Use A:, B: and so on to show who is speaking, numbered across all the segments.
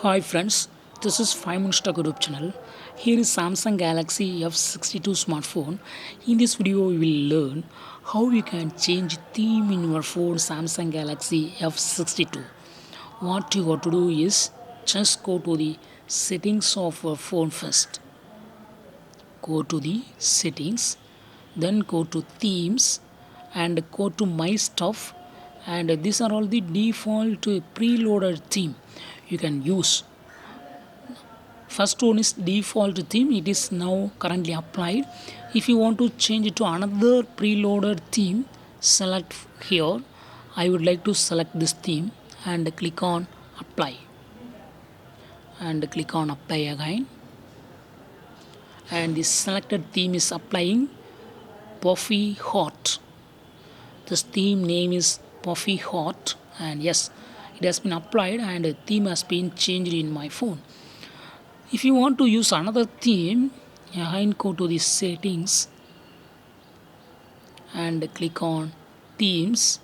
A: Hi friends, this is 5 Minutes Tech YouTube channel. Here is Samsung Galaxy F62 smartphone. In this video, we will learn how you can change theme in your phone Samsung Galaxy F62. What you got to do is just go to the settings of your phone first. Go to the settings, then go to themes and go to my stuff, and these are all the default preloaded theme you can use. First one is default theme, it is now currently applied. If you want to change it to another preloaded theme, select here. I would like to select this theme and click on apply, and click on apply again, and this selected theme is applying Puffy Hot. This theme name is Puffy Hot, and yes, it has been applied and the theme has been changed in my phone. If you want to use another theme, again go to the settings and click on themes,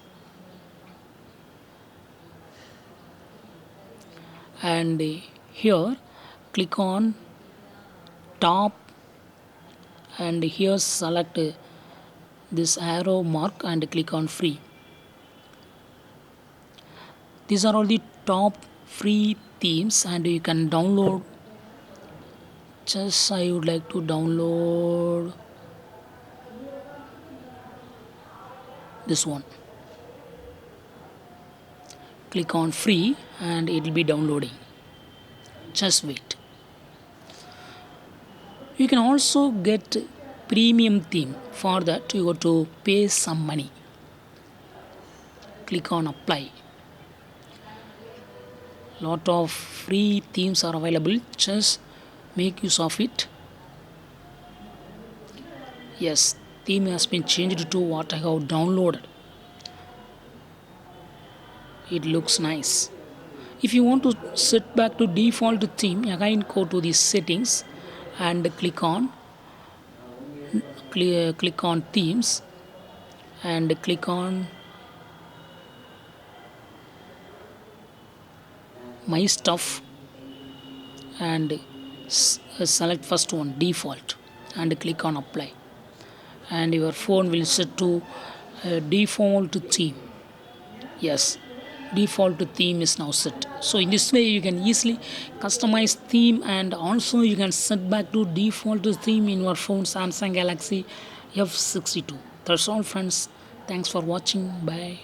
A: and here click on top, and here select this arrow mark and click on free. These are all the top free themes and you can download. Just I would like to download this one. Click on free and it will be downloading. Just wait. You can also get premium theme. For that you got to pay some money. Click on apply. Lot of free themes are available. Just make use of it. Yes, theme has been changed to what I have downloaded. It looks nice. If you want to set back to default theme, again go to the settings and click on themes and click on my stuff and select first one default and click on apply, and your phone will set to default theme. Yes, default theme is now set. So in this way you can easily customize theme, and also you can set back to default theme in your phone Samsung Galaxy F62. That's all friends. Thanks for watching. Bye.